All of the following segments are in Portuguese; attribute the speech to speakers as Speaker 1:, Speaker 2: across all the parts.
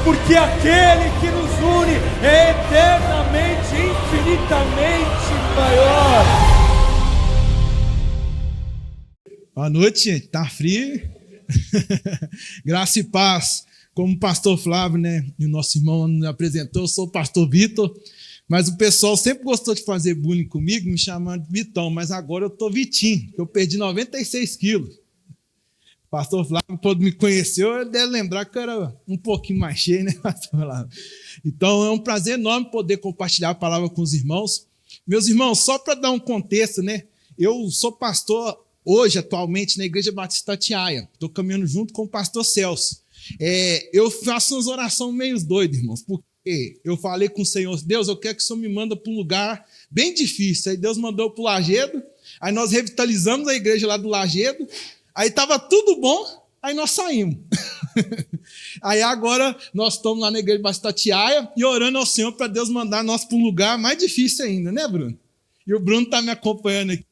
Speaker 1: Porque aquele que nos une é eternamente, infinitamente maior.
Speaker 2: Boa noite, gente. Tá frio? Graça e paz. Como o pastor Flávio, e o nosso irmão me apresentou, eu sou o pastor Vitor, mas o pessoal sempre gostou de fazer bullying comigo, me chamando de Vitão, mas agora eu tô Vitinho, que eu perdi 96 quilos. O pastor Flávio, quando me conheceu, ele deve lembrar que eu era um pouquinho mais cheio, né, pastor Flávio? Então é um prazer enorme poder compartilhar a palavra com os irmãos. Meus irmãos, só para dar um contexto, eu sou pastor hoje, atualmente, na Igreja Batista Tiaia. Estou caminhando junto com o pastor Celso. Eu faço umas orações meio doidas, irmãos, porque eu falei com o Senhor, Deus, eu quero que o Senhor me manda para um lugar bem difícil. Aí Deus mandou para o Lajedo, aí nós revitalizamos a igreja lá do Lajedo, aí estava tudo bom, aí nós saímos. Aí agora nós estamos lá na Igreja Batista Tiaia e orando ao Senhor para Deus mandar nós para um lugar mais difícil ainda, né, Bruno? E o Bruno está me acompanhando aqui.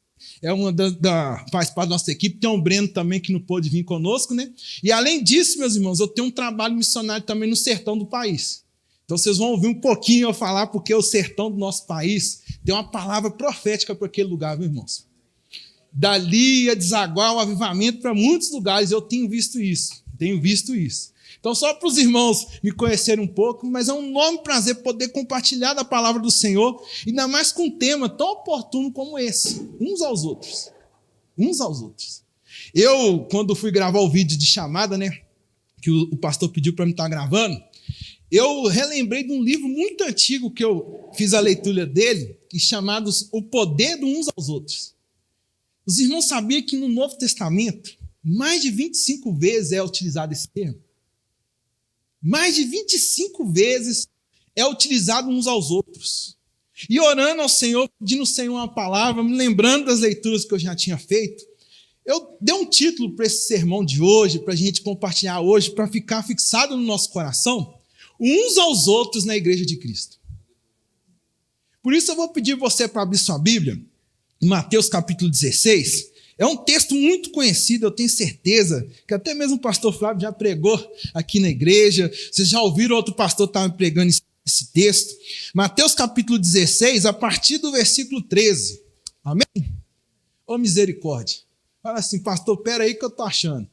Speaker 2: Faz parte da nossa equipe, tem um Breno também que não pôde vir conosco, E além disso, meus irmãos, eu tenho um trabalho missionário também no sertão do país. Então vocês vão ouvir um pouquinho eu falar, porque o sertão do nosso país tem uma palavra profética para aquele lugar, meus irmãos. Dali ia desaguar o avivamento para muitos lugares, eu tenho visto isso. Então, só para os irmãos me conhecerem um pouco, mas é um enorme prazer poder compartilhar da palavra do Senhor, ainda mais com um tema tão oportuno como esse, uns aos outros. Eu, quando fui gravar o vídeo de chamada, que o pastor pediu para me estar gravando, eu relembrei de um livro muito antigo que eu fiz a leitura dele, que é chamado O Poder dos Uns aos Outros. Os irmãos sabiam que no Novo Testamento, mais de 25 vezes é utilizado esse termo? Mais de 25 vezes é utilizado uns aos outros. E orando ao Senhor, pedindo ao Senhor uma palavra, me lembrando das leituras que eu já tinha feito, eu dei um título para esse sermão de hoje, para a gente compartilhar hoje, para ficar fixado no nosso coração, uns aos outros na Igreja de Cristo. Por isso eu vou pedir você para abrir sua Bíblia, em Mateus capítulo 16, é um texto muito conhecido, eu tenho certeza, que até mesmo o pastor Flávio já pregou aqui na igreja, vocês já ouviram outro pastor estar pregando esse texto. Mateus capítulo 16, a partir do versículo 13. Amém? Ô misericórdia. Fala assim, pastor, pera aí que eu estou achando.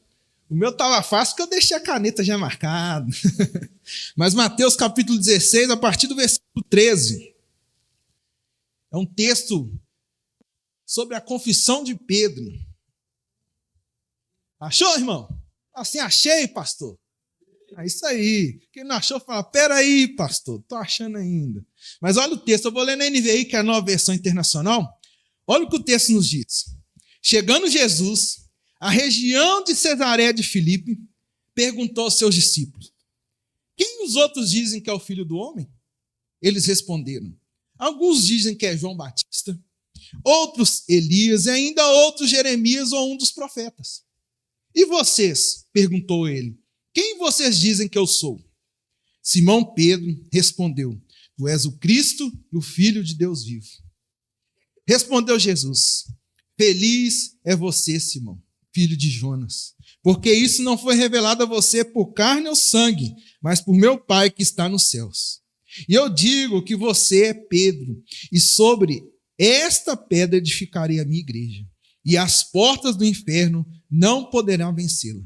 Speaker 2: O meu estava fácil porque eu deixei a caneta já marcada. Mas Mateus capítulo 16, a partir do versículo 13. É um texto sobre a confissão de Pedro. Achou, irmão? Assim, achei, pastor. É isso aí. Quem não achou, fala, peraí, pastor, estou achando ainda. Mas olha o texto, eu vou ler na NVI, que é a nova versão internacional. Olha o que o texto nos diz. Chegando Jesus, à região de Cesareia de Filipe, perguntou aos seus discípulos, quem os outros dizem que é o Filho do Homem? Eles responderam, alguns dizem que é João Batista, outros Elias e ainda outros Jeremias ou um dos profetas. E vocês? Perguntou ele. Quem vocês dizem que eu sou? Simão Pedro respondeu, tu és o Cristo, o Filho de Deus vivo. Respondeu Jesus, feliz é você, Simão, filho de Jonas, porque isso não foi revelado a você por carne ou sangue, mas por meu Pai que está nos céus. E eu digo que você é Pedro, e sobre esta pedra edificarei a minha igreja, e as portas do inferno não poderão vencê-la.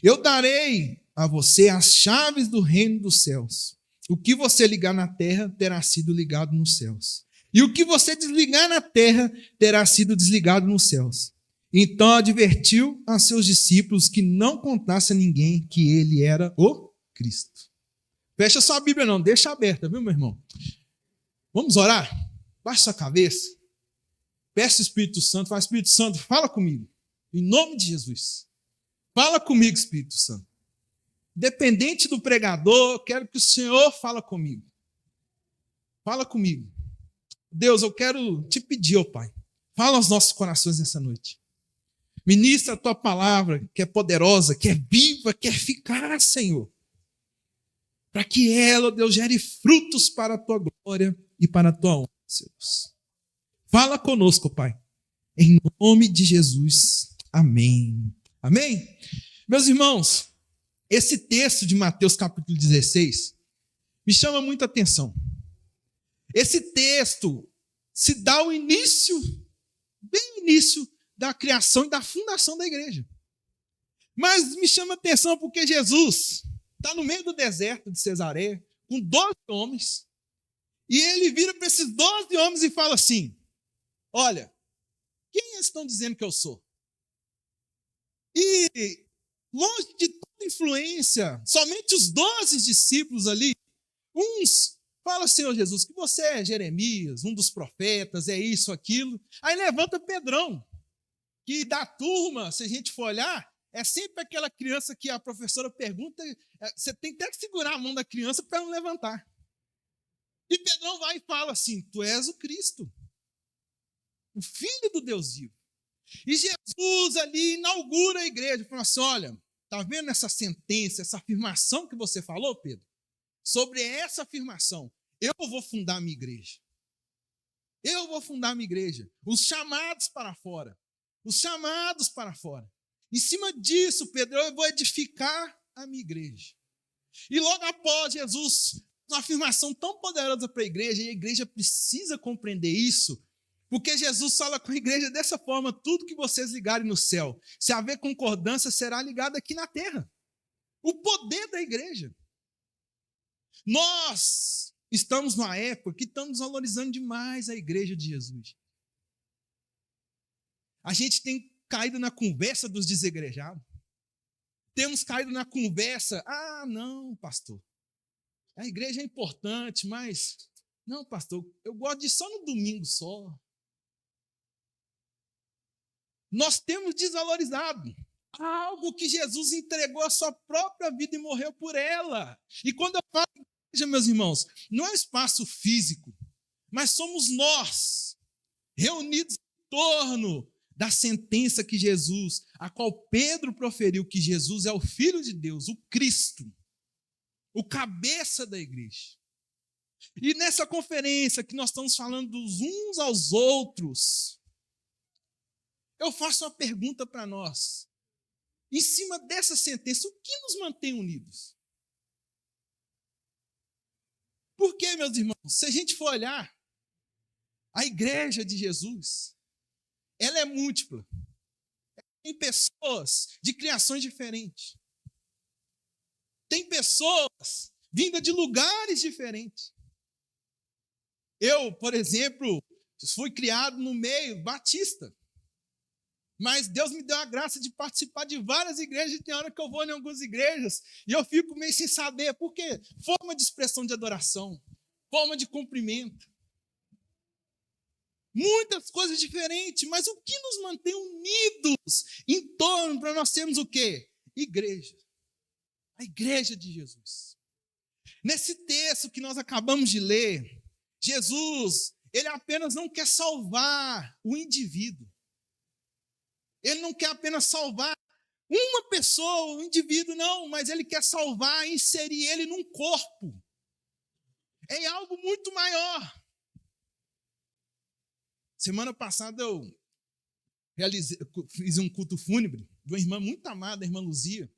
Speaker 2: Eu darei a você as chaves do reino dos céus. O que você ligar na terra terá sido ligado nos céus. E o que você desligar na terra terá sido desligado nos céus. Então advertiu a seus discípulos que não contasse a ninguém que ele era o Cristo. Fecha sua Bíblia não, deixa aberta, viu, meu irmão? Vamos orar? Baixe sua cabeça. Peça o Espírito Santo. Fala, Espírito Santo, fala comigo. Em nome de Jesus. Fala comigo, Espírito Santo. Dependente do pregador, eu quero que o Senhor fala comigo. Fala comigo. Deus, eu quero te pedir, ó Pai. Fala aos nossos corações nessa noite. Ministra a tua palavra, que é poderosa, que é viva, que é eficaz, Senhor. Para que ela, ó Deus, gere frutos para a tua glória e para a tua honra, Deus. Fala conosco, Pai. Em nome de Jesus. Amém. Amém? Meus irmãos, Esse texto de Mateus capítulo 16 me chama muita atenção. Esse texto se dá o início, bem o início da criação e da fundação da igreja. Mas me chama atenção porque Jesus está no meio do deserto de Cesareia, com 12 homens, e ele vira para esses 12 homens e fala assim: olha, quem eles estão dizendo que eu sou? E longe de toda influência, somente os 12 discípulos ali, uns falam: Senhor Jesus, que você é Jeremias, um dos profetas, é isso, aquilo. Aí levanta Pedrão, que da turma, se a gente for olhar, é sempre aquela criança que a professora pergunta, você tem até que segurar a mão da criança para não levantar. E Pedrão vai e fala assim: tu és o Cristo, o Filho do Deus vivo. E Jesus ali inaugura a igreja, fala assim: olha, está vendo essa sentença, essa afirmação que você falou, Pedro? Sobre essa afirmação, eu vou fundar a minha igreja. Eu vou fundar a minha igreja. Os chamados para fora. Os chamados para fora. Em cima disso, Pedro, eu vou edificar a minha igreja. E logo após Jesus, uma afirmação tão poderosa para a igreja precisa compreender isso, porque Jesus fala com a igreja dessa forma: tudo que vocês ligarem no céu, se haver concordância, será ligado aqui na terra. O poder da igreja. Nós estamos numa época que estamos valorizando demais a igreja de Jesus. A gente tem caído na conversa dos desigrejados. Temos caído na conversa: ah, não, pastor, a igreja é importante, mas não, pastor, eu gosto de ir só no domingo só. Nós temos desvalorizado algo que Jesus entregou a sua própria vida e morreu por ela. E quando eu falo igreja, meus irmãos, não é um espaço físico, mas somos nós, reunidos em torno da sentença que Jesus, a qual Pedro proferiu, que Jesus é o Filho de Deus, o Cristo, o cabeça da igreja. E nessa conferência que nós estamos falando dos uns aos outros, eu faço uma pergunta para nós. Em cima dessa sentença, o que nos mantém unidos? Porque, meus irmãos, se a gente for olhar, a igreja de Jesus, ela é múltipla. Tem pessoas de criações diferentes. Tem pessoas vindas de lugares diferentes. Eu, por exemplo, fui criado no meio batista. Mas Deus me deu a graça de participar de várias igrejas, e tem hora que eu vou em algumas igrejas e eu fico meio sem saber. Por quê? Forma de expressão de adoração, forma de cumprimento. Muitas coisas diferentes, mas o que nos mantém unidos em torno para nós sermos o quê? Igreja. A igreja de Jesus. Nesse texto que nós acabamos de ler, Jesus, ele apenas não quer salvar o indivíduo. Ele não quer apenas salvar uma pessoa, um indivíduo, não, mas ele quer salvar e inserir ele num corpo. É algo muito maior. Semana passada eu fiz um culto fúnebre de uma irmã muito amada, a irmã Luzia.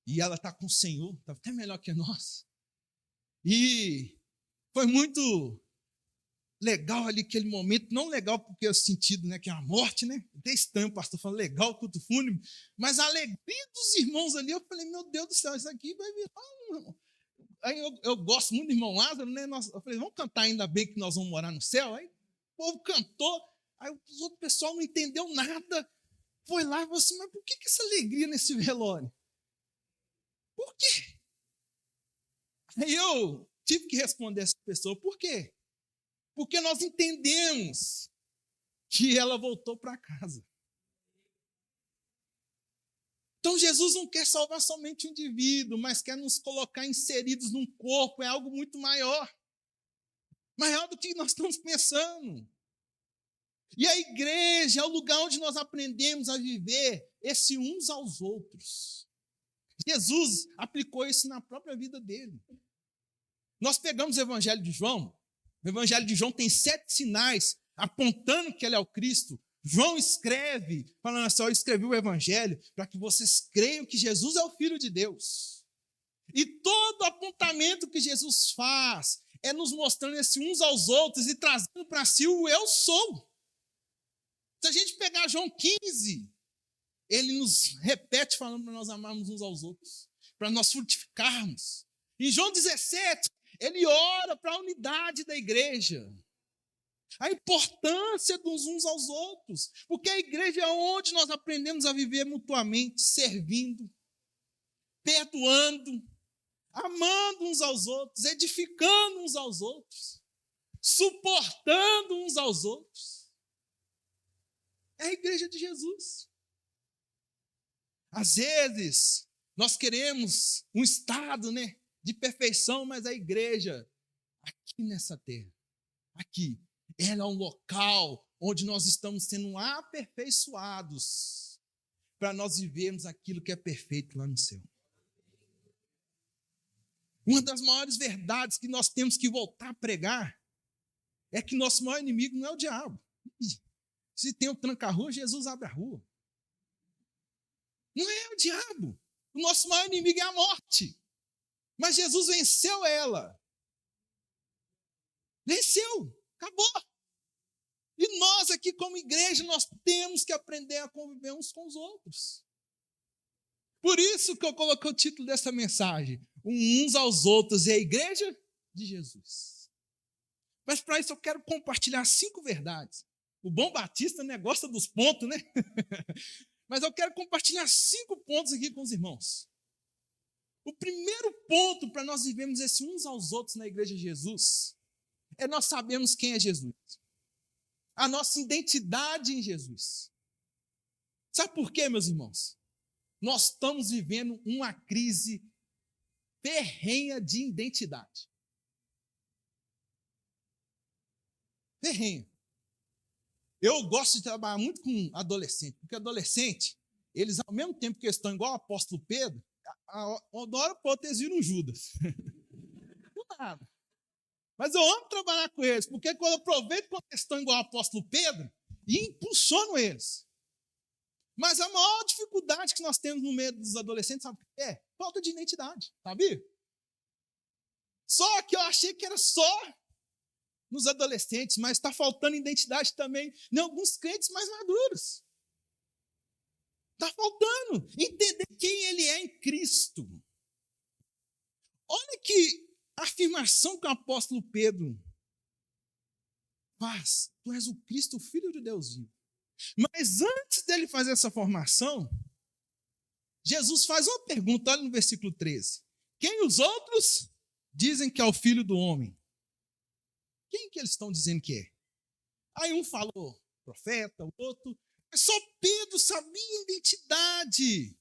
Speaker 2: E ela está com o Senhor, está até melhor que nós. E foi muito legal ali aquele momento, não legal porque é o sentido, né, que é a morte, né? Até estranho o pastor falando legal o culto fúnebre, mas a alegria dos irmãos ali, eu falei: meu Deus do céu, isso aqui vai virar. Aí eu gosto muito do irmão Lázaro, né? Eu falei: vamos cantar Ainda Bem que Nós Vamos Morar no Céu? Aí o povo cantou, aí o outro pessoal não entendeu nada, foi lá e falou assim: mas por que essa alegria nesse velório? Por quê? Aí eu tive que responder essa pessoa: por quê? Porque nós entendemos que ela voltou para casa. Então Jesus não quer salvar somente o indivíduo, mas quer nos colocar inseridos num corpo. É algo muito maior. Maior do que nós estamos pensando. E a igreja é o lugar onde nós aprendemos a viver esse uns aos outros. Jesus aplicou isso na própria vida dele. Nós pegamos o Evangelho de João. O Evangelho de João tem 7 sinais apontando que ele é o Cristo. João escreve, falando assim, eu escrevi o evangelho para que vocês creiam que Jesus é o Filho de Deus. E todo apontamento que Jesus faz é nos mostrando esse uns aos outros e trazendo para si o eu sou. Se a gente pegar João 15, ele nos repete falando para nós amarmos uns aos outros, para nós frutificarmos. Em João 17, ele ora para a unidade da igreja. A importância dos uns aos outros. Porque a igreja é onde nós aprendemos a viver mutuamente, servindo, perdoando, amando uns aos outros, edificando uns aos outros, suportando uns aos outros. É a igreja de Jesus. Às vezes, nós queremos um estado, de perfeição, mas a igreja, aqui nessa terra, aqui, ela é um local onde nós estamos sendo aperfeiçoados para nós vivermos aquilo que é perfeito lá no céu. Uma das maiores verdades que nós temos que voltar a pregar é que nosso maior inimigo não é o diabo. Se tem um tranca-rua, Jesus abre a rua. Não é o diabo. O nosso maior inimigo é a morte. Mas Jesus venceu ela. Venceu. Acabou. E nós aqui como igreja, nós temos que aprender a conviver uns com os outros. Por isso que eu coloquei o título dessa mensagem. Uns aos outros é a igreja de Jesus. Mas para isso eu quero compartilhar 5 verdades. O bom batista gosta dos pontos, né? Mas eu quero compartilhar 5 pontos aqui com os irmãos. O primeiro ponto para nós vivermos esse uns aos outros na igreja de Jesus é nós sabemos quem é Jesus. A nossa identidade em Jesus. Sabe por quê, meus irmãos? Nós estamos vivendo uma crise ferrenha de identidade. Ferrenha. Eu gosto de trabalhar muito com adolescente, porque adolescente, eles ao mesmo tempo que eles estão igual o apóstolo Pedro, da hora para outra eles viram Judas. Não nada. Mas eu amo trabalhar com eles, porque quando eu aproveito quando eles estão igual o apóstolo Pedro e impulsiono eles. Mas a maior dificuldade que nós temos no meio dos adolescentes, sabe o que é? Falta de identidade, sabia? Só que eu achei que era só nos adolescentes, mas está faltando identidade também em alguns crentes mais maduros. Está faltando entender quem ele é em Cristo. Olha que afirmação que o apóstolo Pedro faz. Tu és o Cristo, o Filho de Deus vivo. Mas antes dele fazer essa formação, Jesus faz uma pergunta, olha no versículo 13. Quem os outros dizem que é o Filho do Homem? Quem que eles estão dizendo que é? Aí um falou profeta, o outro. Mas só Pedro sabia a identidade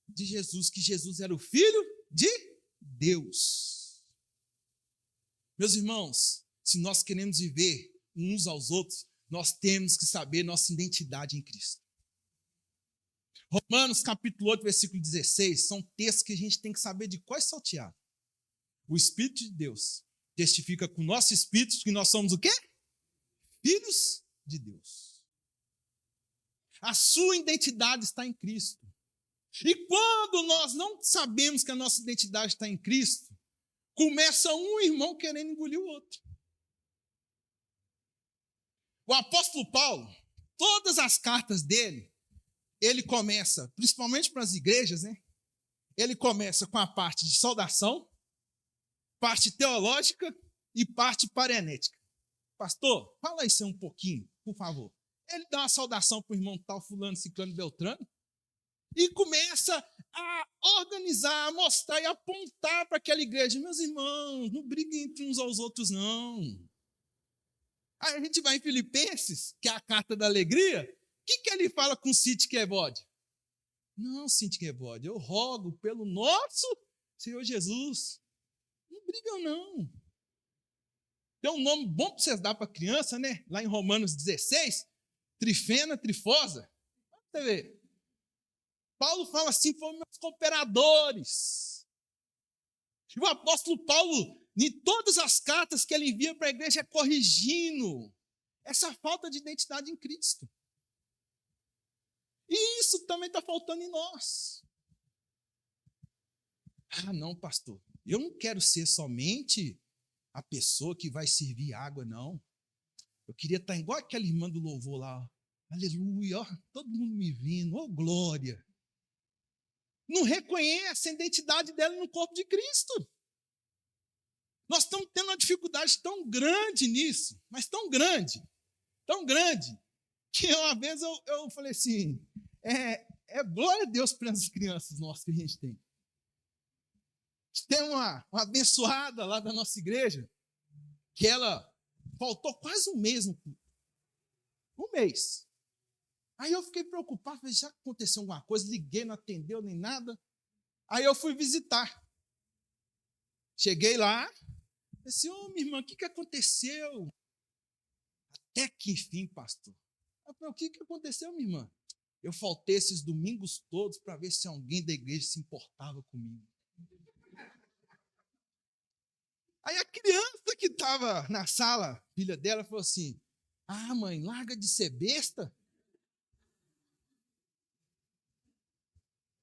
Speaker 2: de Jesus, que Jesus era o Filho de Deus. Meus irmãos, se nós queremos viver uns aos outros, nós temos que saber nossa identidade em Cristo. Romanos capítulo 8, versículo 16, são textos que a gente tem que saber de qual é salteado. O Espírito de Deus testifica com o nosso espírito que nós somos o quê? Filhos de Deus. A sua identidade está em Cristo. E quando nós não sabemos que a nossa identidade está em Cristo, começa um irmão querendo engolir o outro. O apóstolo Paulo, todas as cartas dele, ele começa, principalmente para as igrejas, ele começa com a parte de saudação, parte teológica e parte parenética. Pastor, fala isso um pouquinho, por favor. Ele dá uma saudação para o irmão tal, fulano, ciclano, beltrano, e começa a organizar, a mostrar e apontar para aquela igreja. Meus irmãos, não briguem entre uns aos outros, não. Aí a gente vai em Filipenses, que é a carta da alegria. O que ele fala com Sintique-Evódia? Não, Sintique-Evódia, eu rogo pelo nosso Senhor Jesus. Não brigam, não. Tem um nome bom para vocês dar para a criança, lá em Romanos 16, Trifena, Trifosa. Você vê. Paulo fala assim, foram meus cooperadores. E o apóstolo Paulo, em todas as cartas que ele envia para a igreja, é corrigindo, Essa falta de identidade em Cristo. E isso também está faltando em nós. Ah, não, pastor, eu não quero ser somente a pessoa que vai servir água, não. Eu queria estar igual aquela irmã do louvor lá. Ó. Aleluia, ó, todo mundo me vendo, ó, glória. Não reconhece a identidade dela no corpo de Cristo. Nós estamos tendo uma dificuldade tão grande nisso, mas tão grande, que uma vez eu falei assim, glória a Deus pelas crianças nossas que a gente tem. Tem uma abençoada lá da nossa igreja, que ela faltou quase um mês no culto. Um mês. Aí eu fiquei preocupado, falei, já aconteceu alguma coisa, liguei, não atendeu nem nada. Aí eu fui visitar. Cheguei lá, falei assim, minha irmã, o que aconteceu? Até que enfim, pastor. Eu falei, o que aconteceu, minha irmã? Eu faltei esses domingos todos para ver se alguém da igreja se importava comigo. Aí a criança que estava na sala, filha dela, falou assim, ah, mãe, larga de ser besta.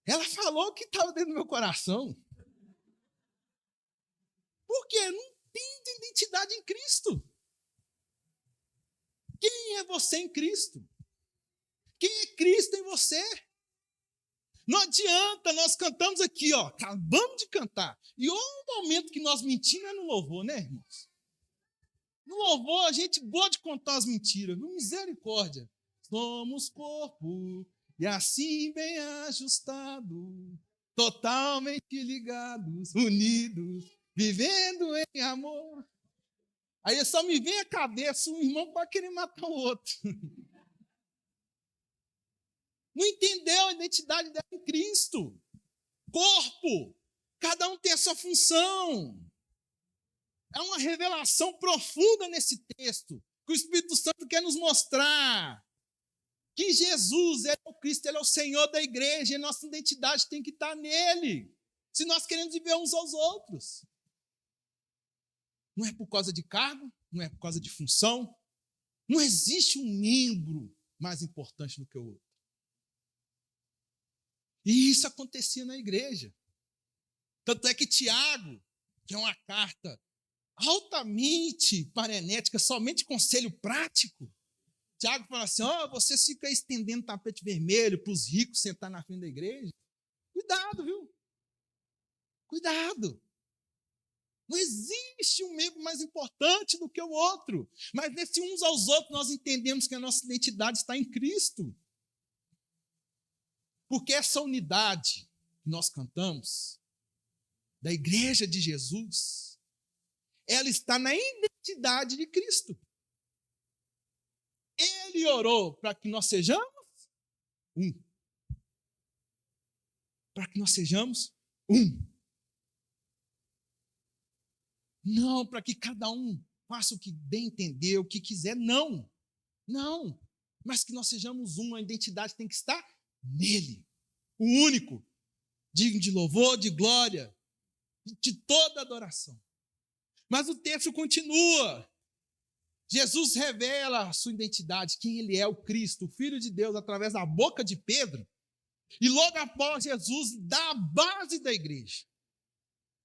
Speaker 2: Ela falou o que estava dentro do meu coração. Por quê? Não tem identidade em Cristo. Quem é você em Cristo? Quem é Cristo em você? Não adianta, nós cantamos aqui, ó, acabamos de cantar. E o momento que nós mentimos é no louvor, né, irmãos? No louvor, a gente gosta de contar as mentiras, viu? Misericórdia. Somos corpo, e assim bem ajustado, totalmente ligados, unidos, vivendo em amor. Aí só me vem a cabeça, um irmão pode querer matar o outro. Não entendeu a identidade dela em Cristo. Corpo. Cada um tem a sua função. É uma revelação profunda nesse texto que o Espírito Santo quer nos mostrar. Que Jesus é o Cristo, Ele é o Senhor da igreja, e a nossa identidade tem que estar nele. Se nós queremos viver uns aos outros. Não é por causa de cargo, não é por causa de função. Não existe um membro mais importante do que o outro. E isso acontecia na igreja. Tanto é que Tiago, que é uma carta altamente parenética, somente conselho prático, Tiago fala assim, você fica estendendo tapete vermelho para os ricos sentar na frente da igreja. Cuidado, viu? Cuidado. Não existe um membro mais importante do que o outro. Mas nesse uns aos outros nós entendemos que a nossa identidade está em Cristo. Porque essa unidade que nós cantamos, da igreja de Jesus, ela está na identidade de Cristo. Ele orou para que nós sejamos um. Para que nós sejamos um. Não para que cada um faça o que bem entender, o que quiser, não. Não. Mas que nós sejamos um, a identidade tem que estar nele. O único, digno de louvor, de glória, de toda adoração. Mas o texto continua. Jesus revela a sua identidade, quem ele é, o Cristo, o Filho de Deus, através da boca de Pedro. E logo após Jesus dá a base da igreja.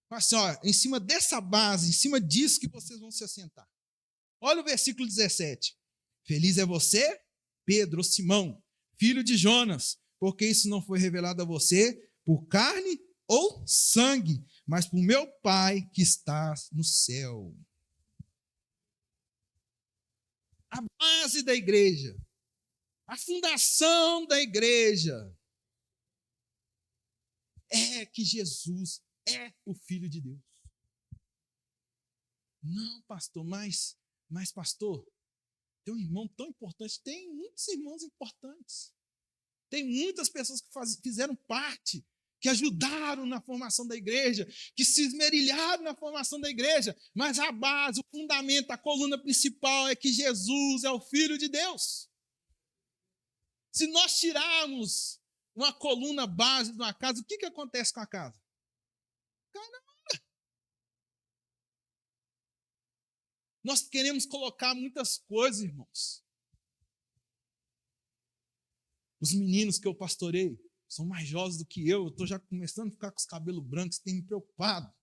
Speaker 2: Assim, em cima dessa base, em cima disso que vocês vão se assentar. Olha o versículo 17. Feliz é você, Pedro, ou Simão, filho de Jonas, porque isso não foi revelado a você por carne ou sangue, mas por meu Pai que está no céu. A base da igreja, a fundação da igreja é que Jesus é o Filho de Deus. Não, pastor, mas pastor, tem um irmão tão importante, tem muitos irmãos importantes. Tem muitas pessoas que fizeram parte, que ajudaram na formação da igreja, que se esmerilharam na formação da igreja, mas a base, o fundamento, a coluna principal é que Jesus é o Filho de Deus. Se nós tirarmos uma coluna base de uma casa, o que acontece com a casa? Cai na hora. Nós queremos colocar muitas coisas, irmãos. Os meninos que eu pastorei são mais jovens do que eu estou já começando a ficar com os cabelos brancos, tem me preocupado.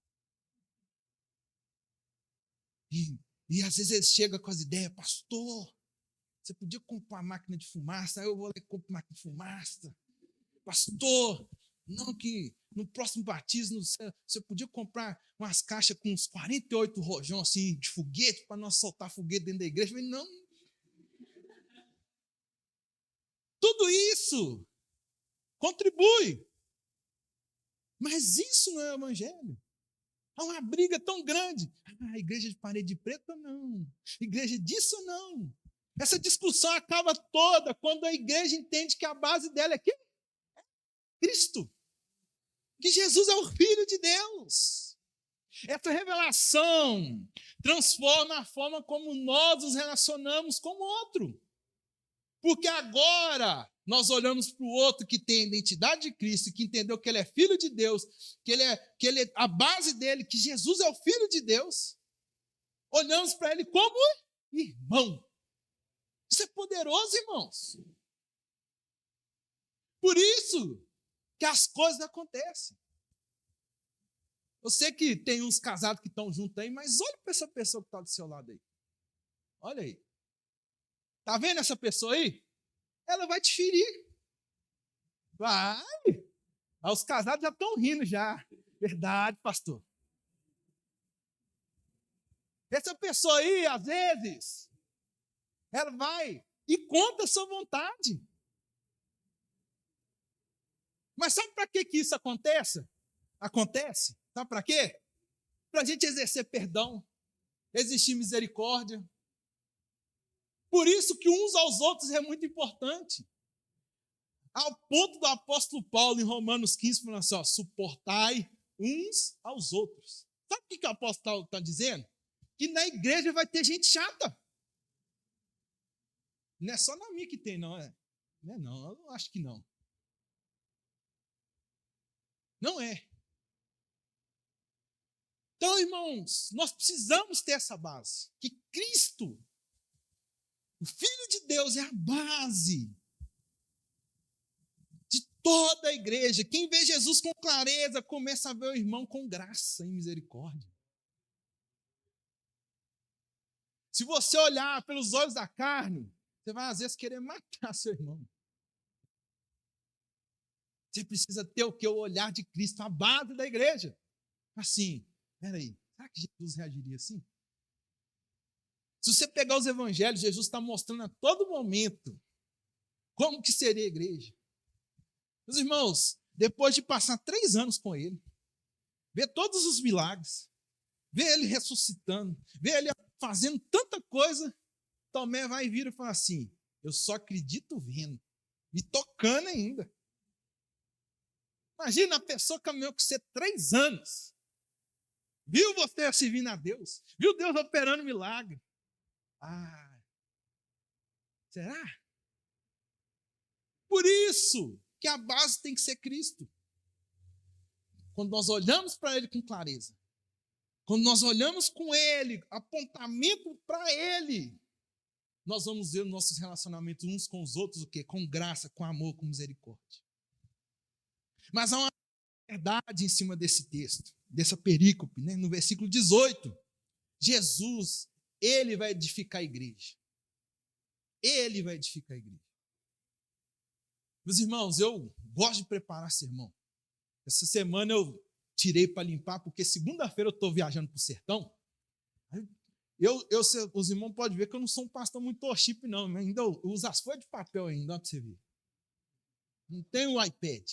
Speaker 2: E às vezes eles chegam com as ideias, pastor, você podia comprar uma máquina de fumaça, aí eu vou lá e compro máquina de fumaça. Pastor, não que no próximo batismo você podia comprar umas caixas com uns 48 rojão assim, de foguete, para nós soltar foguete dentro da igreja. Eu falei, não. Tudo isso contribui. Mas isso não é o evangelho. Há uma briga tão grande. Igreja de parede preta, não. Igreja disso, não. Essa discussão acaba toda quando a igreja entende que a base dela é quem? Cristo. Que Jesus é o Filho de Deus. Essa revelação transforma a forma como nós nos relacionamos com o outro. Porque agora nós olhamos para o outro que tem a identidade de Cristo, que entendeu que ele é Filho de Deus, que ele é a base dele, que Jesus é o Filho de Deus. Olhamos para ele como irmão. Isso é poderoso, irmãos. Por isso que as coisas acontecem. Eu sei que tem uns casados que estão juntos aí, mas olha para essa pessoa que está do seu lado aí. Olha aí. Está vendo essa pessoa aí? Ela vai te ferir. Vai. Os casados já estão rindo já. Verdade, pastor. Essa pessoa aí, às vezes, ela vai e conta a sua vontade. Mas sabe para que isso acontece? Sabe para quê? Para a gente exercer perdão, existir misericórdia. Por isso que uns aos outros é muito importante. Ao ponto do apóstolo Paulo, em Romanos 15, falando assim, suportai uns aos outros. Sabe o que o apóstolo Paulo está dizendo? Que na igreja vai ter gente chata. Não é só na minha que tem, não é? Não é não, eu acho que não. Não é. Então, irmãos, nós precisamos ter essa base. Que Cristo, o Filho de Deus, é a base de toda a igreja. Quem vê Jesus com clareza, começa a ver o irmão com graça e misericórdia. Se você olhar pelos olhos da carne, você vai às vezes querer matar seu irmão. Você precisa ter o que? O olhar de Cristo, a base da igreja. Assim, peraí, será que Jesus reagiria assim? Se você pegar os evangelhos, Jesus está mostrando a todo momento como que seria a igreja. Meus irmãos, depois de passar 3 anos com ele, ver todos os milagres, ver ele ressuscitando, ver ele fazendo tanta coisa, Tomé vai vir e fala assim, eu só acredito vendo, me tocando ainda. Imagina a pessoa caminhou com você 3 anos, viu você servindo a Deus, viu Deus operando milagre. Será? Por isso que a base tem que ser Cristo. Quando nós olhamos para Ele com clareza, quando nós olhamos com Ele, apontamento para Ele, nós vamos ver os nossos relacionamentos uns com os outros, o quê? Com graça, com amor, com misericórdia. Mas há uma verdade em cima desse texto, dessa perícope, né? No versículo 18, Jesus, Ele vai edificar a igreja. Ele vai edificar a igreja. Meus irmãos, eu gosto de preparar sermão. Essa semana eu tirei para limpar, porque segunda-feira eu estou viajando para o sertão. Os irmãos podem ver que eu não sou um pastor muito worship, não. Mas ainda eu uso as folhas de papel ainda, para você ver. Não tenho o iPad.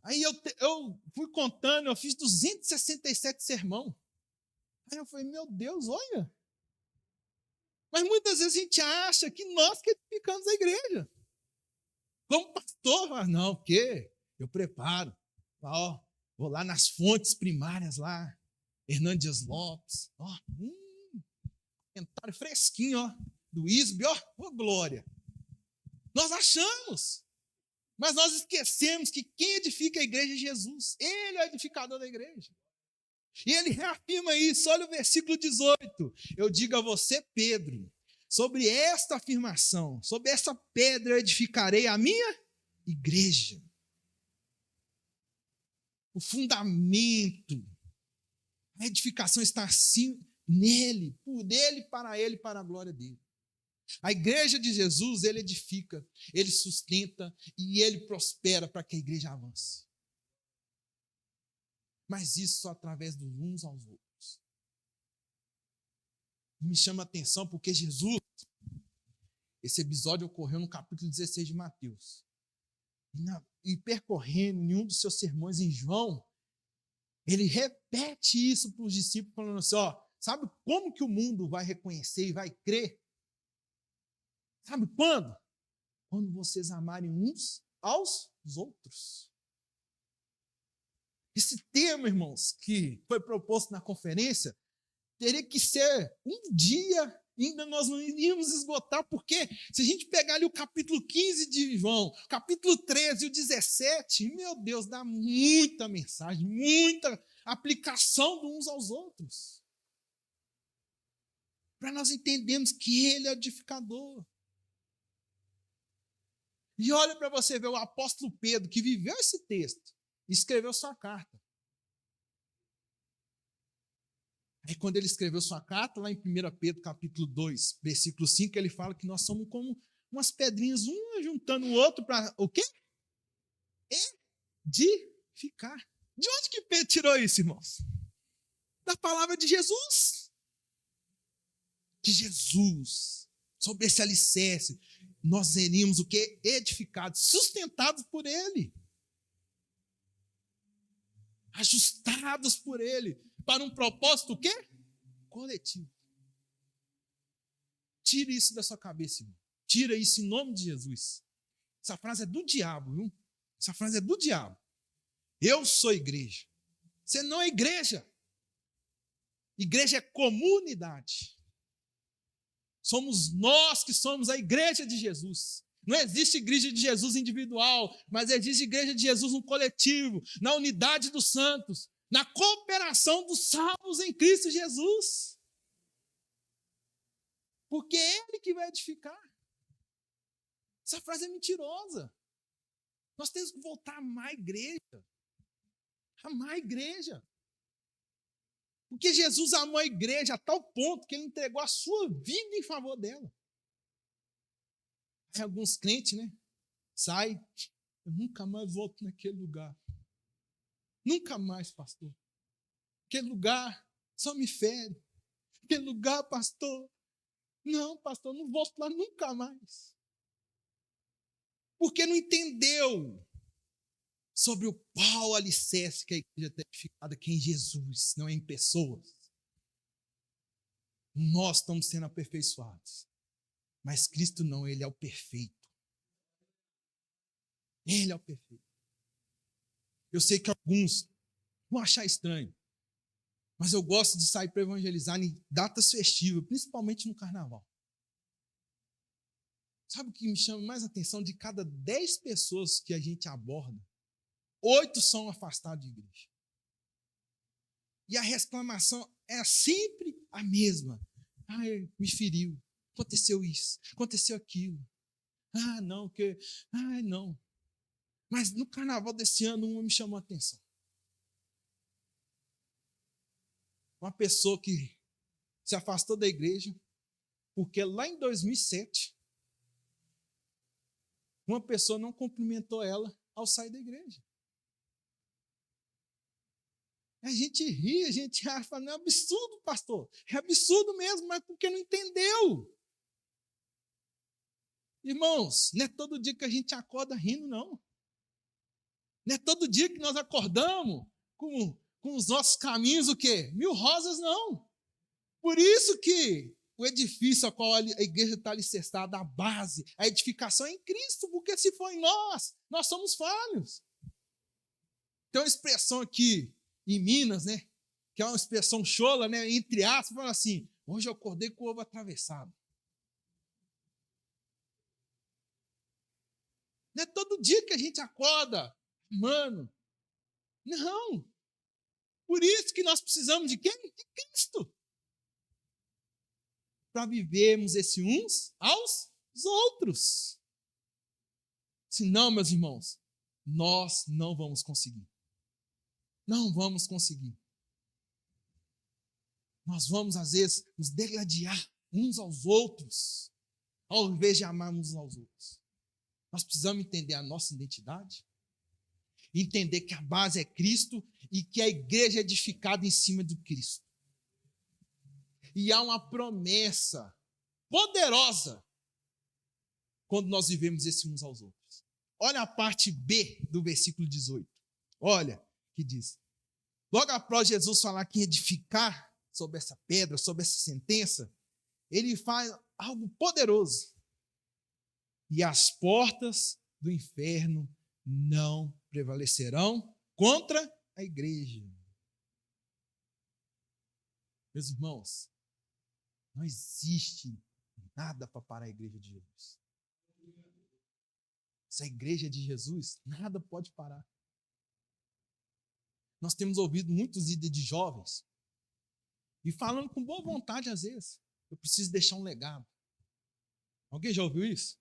Speaker 2: Aí eu fui contando, eu fiz 267 sermão. Aí eu falei, meu Deus, olha. Mas muitas vezes a gente acha que nós que edificamos a igreja. Como pastor, mas não, o quê? Eu preparo. Vou lá nas fontes primárias lá. Hernandes Lopes. Comentário fresquinho, do ISB, glória. Nós achamos. Mas nós esquecemos que quem edifica a igreja é Jesus. Ele é o edificador da igreja. E ele reafirma isso, olha o versículo 18. Eu digo a você, Pedro, sobre esta afirmação, sobre essa pedra eu edificarei a minha igreja. O fundamento, a edificação está assim nele, por ele, para a glória dele. A igreja de Jesus, ele edifica, ele sustenta e ele prospera para que a igreja avance. Mas isso só através dos uns aos outros. Me chama a atenção porque Jesus, esse episódio ocorreu no capítulo 16 de Mateus. E percorrendo em um dos seus sermões em João, ele repete isso para os discípulos, falando assim, sabe como que o mundo vai reconhecer e vai crer? Sabe quando? Quando vocês amarem uns aos outros. Esse tema, irmãos, que foi proposto na conferência, teria que ser um dia, ainda nós não iríamos esgotar, porque se a gente pegar ali o capítulo 15 de João, capítulo 13 e o 17, meu Deus, dá muita mensagem, muita aplicação de uns aos outros. Para nós entendermos que ele é o edificador. E olha para você ver o apóstolo Pedro, que viveu esse texto, escreveu sua carta. Aí quando ele escreveu sua carta, lá em 1 Pedro capítulo 2, versículo 5, ele fala que nós somos como umas pedrinhas, uma juntando o outro para o quê? Edificar. De onde que Pedro tirou isso, irmãos? Da palavra de Jesus. De Jesus. Sobre esse alicerce, nós seríamos o quê? Edificados, sustentados por ele. Ajustados por ele, para um propósito o quê? Coletivo. Tira isso da sua cabeça, irmão. Tira isso em nome de Jesus. Essa frase é do diabo, viu? Essa frase é do diabo. Eu sou igreja. Você não é igreja. Igreja é comunidade. Somos nós que somos a igreja de Jesus. Não existe igreja de Jesus individual, mas existe igreja de Jesus no coletivo, na unidade dos santos, na cooperação dos salvos em Cristo Jesus. Porque é Ele que vai edificar. Essa frase é mentirosa. Nós temos que voltar a amar a igreja. Amar a igreja. Porque Jesus amou a igreja a tal ponto que Ele entregou a sua vida em favor dela. Aí alguns crentes, né? Sai, eu nunca mais volto naquele lugar. Nunca mais, pastor. Aquele lugar só me fere. Aquele lugar, pastor. Não, pastor, não volto lá nunca mais. Porque não entendeu sobre o pau alicerce que a igreja está edificada, que é em Jesus, não é em pessoas. Nós estamos sendo aperfeiçoados. Mas Cristo não, Ele é o perfeito. Ele é o perfeito. Eu sei que alguns vão achar estranho, mas eu gosto de sair para evangelizar em datas festivas, principalmente no carnaval. Sabe o que me chama mais atenção? De cada 10 pessoas que a gente aborda, 8 são afastados de igreja. E a reclamação é sempre a mesma. Ai, me feriu. Aconteceu isso, aconteceu aquilo. Ah, não, que. Ai, não. Mas no carnaval desse ano, uma me chamou a atenção. Uma pessoa que se afastou da igreja, porque lá em 2007, uma pessoa não cumprimentou ela ao sair da igreja. A gente ri, a gente fala, não é absurdo, pastor. É absurdo mesmo, mas porque não entendeu. Irmãos, não é todo dia que a gente acorda rindo, não. Não é todo dia que nós acordamos com os nossos caminhos, o quê? 1000 rosas, não. Por isso que o edifício a qual a igreja está alicerçada, a base, a edificação é em Cristo, porque se for em nós somos falhos. Tem uma expressão aqui em Minas, né? Que é uma expressão chola, né? Entre aspas, fala assim, hoje eu acordei com o ovo atravessado. Não é todo dia que a gente acorda, mano. Não. Por isso que nós precisamos de quem? De Cristo. Para vivermos esse uns aos outros. Senão, meus irmãos, nós não vamos conseguir. Não vamos conseguir. Nós vamos, às vezes, nos degladiar uns aos outros, ao invés de amarmos uns aos outros. Nós precisamos entender a nossa identidade, entender que a base é Cristo e que a igreja é edificada em cima de Cristo. E há uma promessa poderosa quando nós vivemos esse uns aos outros. Olha a parte B do versículo 18. Olha que diz. Logo após Jesus falar que edificar sobre essa pedra, sobre essa sentença, ele faz algo poderoso. E as portas do inferno não prevalecerão contra a igreja. Meus irmãos, não existe nada para parar a igreja de Jesus. Essa igreja de Jesus, nada pode parar. Nós temos ouvido muitos líderes de jovens e falando com boa vontade às vezes. Eu preciso deixar um legado. Alguém já ouviu isso?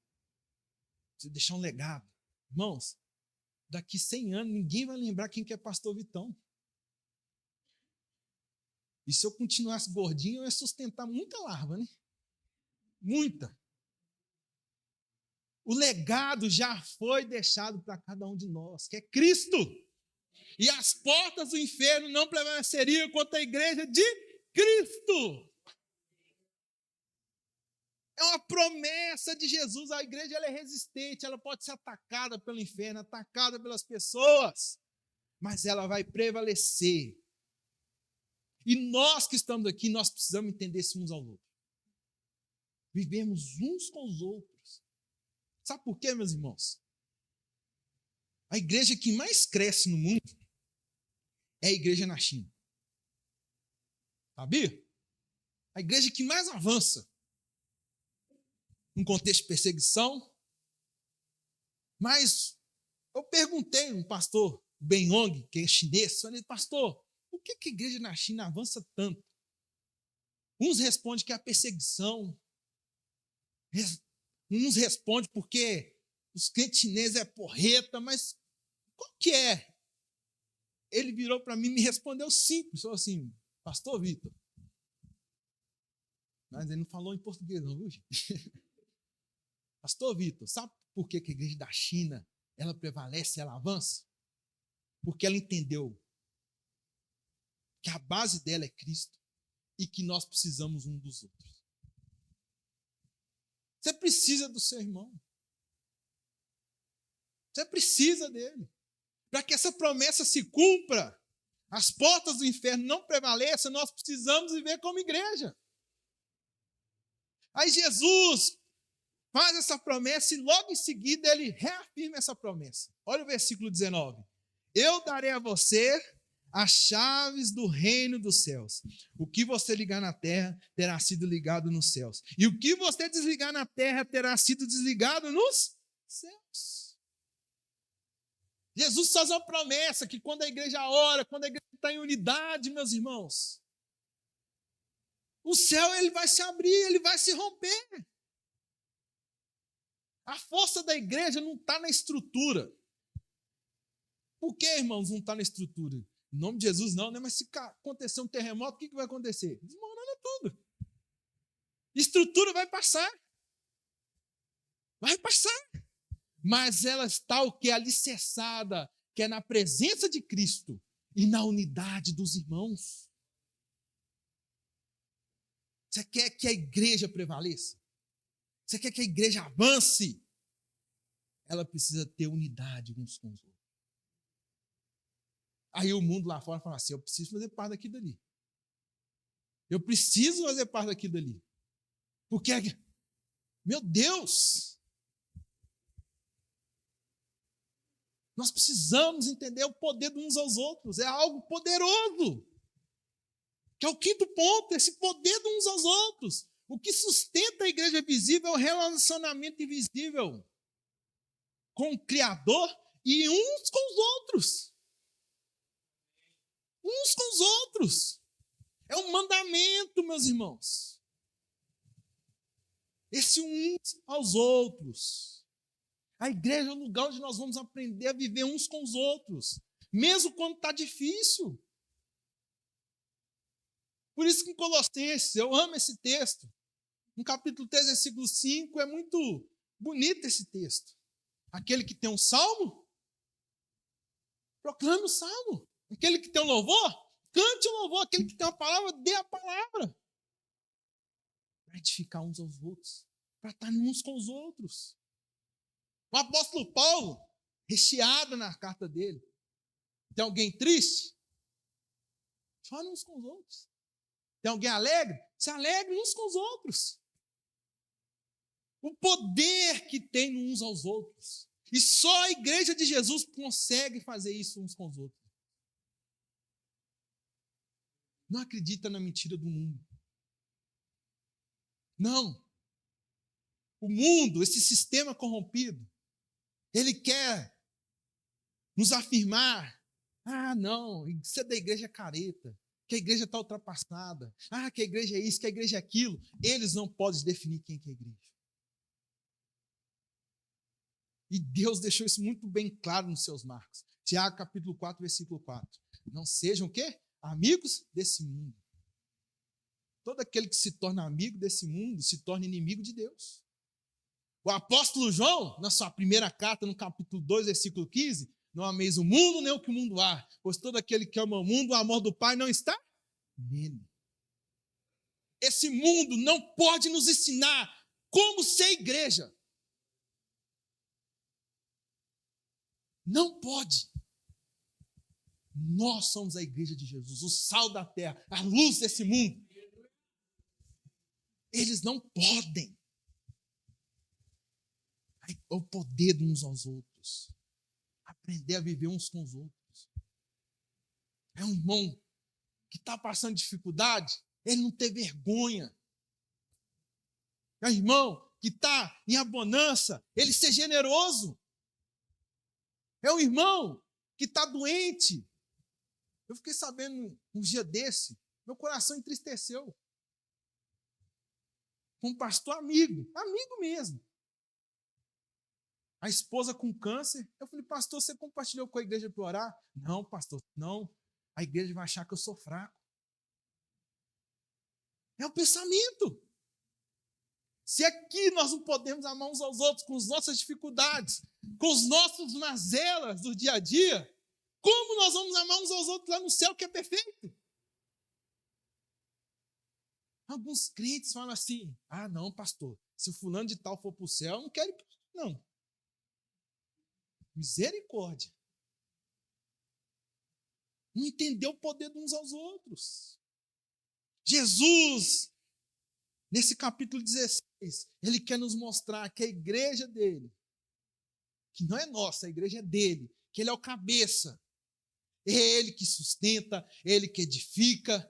Speaker 2: Preciso deixar um legado. Irmãos, daqui 100 anos ninguém vai lembrar quem que é pastor Vitão. E se eu continuasse gordinho, eu ia sustentar muita larva, né? Muita. O legado já foi deixado para cada um de nós, que é Cristo. E as portas do inferno não prevaleceriam contra a igreja de Cristo. É uma promessa de Jesus. A igreja ela é resistente, ela pode ser atacada pelo inferno, atacada pelas pessoas, mas ela vai prevalecer. E nós que estamos aqui, nós precisamos entender isso uns aos outros. Vivemos uns com os outros. Sabe por quê, meus irmãos? A igreja que mais cresce no mundo é a igreja na China. Sabia? A igreja que mais avança num contexto de perseguição. Mas eu perguntei a um pastor, Ben Yong, que é chinês, eu falei, pastor, por que a igreja na China avança tanto? Uns respondem que é a perseguição. Uns respondem porque os crentes chineses é porreta, mas qual que é? Ele virou para mim e me respondeu simples, falou assim, pastor Vitor, mas ele não falou em português não, viu, gente? Pastor Vitor, sabe por que a igreja da China ela prevalece, ela avança? Porque ela entendeu que a base dela é Cristo e que nós precisamos um dos outros. Você precisa do seu irmão. Você precisa dele. Para que essa promessa se cumpra, as portas do inferno não prevaleçam, nós precisamos viver como igreja. Aí Jesus faz essa promessa e logo em seguida ele reafirma essa promessa. Olha o versículo 19. Eu darei a você as chaves do reino dos céus. O que você ligar na terra terá sido ligado nos céus. E o que você desligar na terra terá sido desligado nos céus. Jesus faz uma promessa que quando a igreja ora, quando a igreja está em unidade, meus irmãos, o céu ele vai se abrir, ele vai se romper. A força da igreja não está na estrutura. Por que, irmãos, não está na estrutura? Em nome de Jesus, não, né? Mas se acontecer um terremoto, o que vai acontecer? Desmorona tudo. Estrutura vai passar. Vai passar. Mas ela está o que? Alicerçada, que é na presença de Cristo e na unidade dos irmãos. Você quer que a igreja prevaleça? Você quer que a igreja avance? Ela precisa ter unidade uns com os outros. Aí o mundo lá fora fala assim, eu preciso fazer parte daqui dali. Eu preciso fazer parte daqui dali. Porque, meu Deus, nós precisamos entender o poder de uns aos outros. É algo poderoso. Que é o quinto ponto, esse poder de uns aos outros. O que sustenta a igreja visível é o relacionamento invisível com o Criador e uns com os outros. uns com os outros. É um mandamento, meus irmãos. Esse uns aos outros. A igreja é o lugar onde nós vamos aprender a viver uns com os outros, mesmo quando está difícil. Por isso que em Colossenses, eu amo esse texto. No capítulo 3, versículo 5, é muito bonito esse texto. Aquele que tem um salmo, proclame o salmo. Aquele que tem um louvor, cante o louvor. Aquele que tem uma palavra, dê a palavra. Para edificar uns aos outros, para estar uns com os outros. O apóstolo Paulo, recheado na carta dele. Tem alguém triste? Chore uns com os outros. Tem alguém alegre? Se alegre uns com os outros. O poder que tem uns aos outros. E só a igreja de Jesus consegue fazer isso uns com os outros. Não acredita na mentira do mundo. Não. O mundo, esse sistema corrompido, ele quer nos afirmar: ah, não, ser da igreja é careta, que a igreja está ultrapassada, ah, que a igreja é isso, que a igreja é aquilo. Eles não podem definir quem que é a igreja. E Deus deixou isso muito bem claro nos seus marcos. Tiago, capítulo 4, versículo 4. Não sejam o quê? Amigos desse mundo. Todo aquele que se torna amigo desse mundo se torna inimigo de Deus. O apóstolo João, na sua primeira carta, no capítulo 2, versículo 15, não ameis o mundo, nem o que o mundo há, pois todo aquele que ama o mundo, o amor do Pai não está nele. Esse mundo não pode nos ensinar como ser igreja. Não pode. Nós somos a igreja de Jesus, o sal da terra, a luz desse mundo. Eles não podem. É o poder de uns aos outros. Aprender a viver uns com os outros. É um irmão que está passando dificuldade, ele não ter vergonha. É um irmão que está em abonança, ele ser generoso. É um irmão que está doente. Eu fiquei sabendo um dia desse, meu coração entristeceu. Um pastor amigo mesmo. A esposa com câncer. Eu falei: pastor, você compartilhou com a igreja para orar? Não, pastor, não. A igreja vai achar que eu sou fraco. É o pensamento. Se aqui nós não podemos amar uns aos outros com as nossas dificuldades, com os nossos mazelas do dia a dia, como nós vamos amar uns aos outros lá no céu, que é perfeito? Alguns crentes falam assim: ah, não, pastor, se o fulano de tal for para o céu, eu não quero ir para o céu, não. Misericórdia. Não entendeu o poder de uns aos outros. Jesus, nesse capítulo 16, ele quer nos mostrar que a igreja dele, que não é nossa, a igreja é dele, que ele é o cabeça. É ele que sustenta, ele que edifica,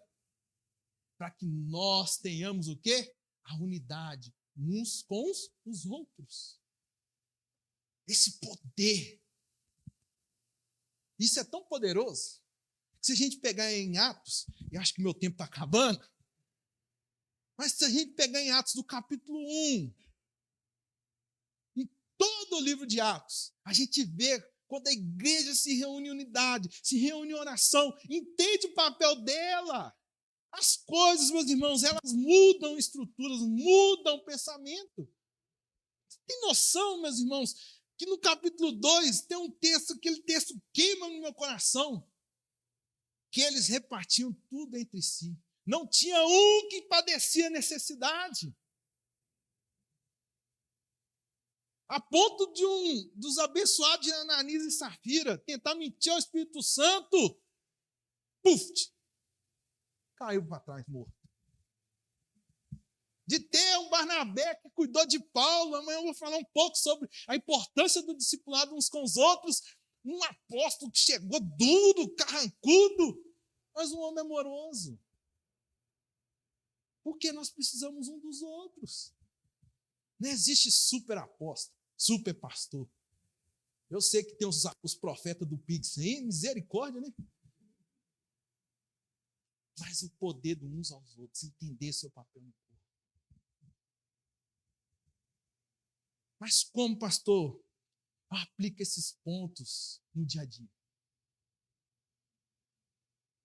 Speaker 2: para que nós tenhamos o quê? A unidade uns com os outros. Esse poder. Isso é tão poderoso que se a gente pegar em Atos, e acho que meu tempo está acabando, mas se a gente pegar em Atos do capítulo 1, em todo o livro de Atos, a gente vê quando a igreja se reúne em unidade, se reúne em oração, entende o papel dela. As coisas, meus irmãos, elas mudam estruturas, mudam pensamento. Você tem noção, meus irmãos, que no capítulo 2 tem um texto, aquele texto queima no meu coração, que eles repartiam tudo entre si. Não tinha um que padecia necessidade. A ponto de dos abençoados de Ananias e Safira tentar mentir ao Espírito Santo, puf, caiu para trás morto. De ter um Barnabé que cuidou de Paulo, amanhã eu vou falar um pouco sobre a importância do discipulado uns com os outros, um apóstolo que chegou duro, carrancudo, mas um homem amoroso. Porque nós precisamos um dos outros. Não existe super apóstolo, super pastor. Eu sei que tem os profetas do Pix aí, misericórdia, né? mas o poder de uns aos outros, entender seu papel no corpo. Mas como, pastor, aplica esses pontos no dia a dia?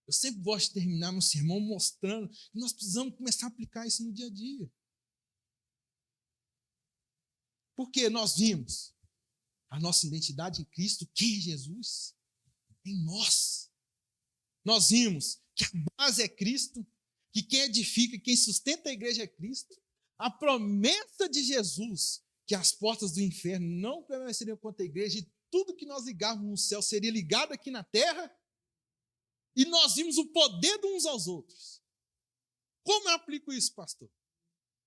Speaker 2: Eu sempre gosto de terminar meu sermão mostrando que nós precisamos começar a aplicar isso no dia a dia. Porque nós vimos a nossa identidade em Cristo, quem é Jesus? Em nós. Nós vimos que a base é Cristo, que quem edifica, quem sustenta a igreja é Cristo. A promessa de Jesus, que as portas do inferno não prevaleceriam contra a igreja e tudo que nós ligarmos no céu seria ligado aqui na terra. E nós vimos o poder de uns aos outros. Como eu aplico isso, pastor?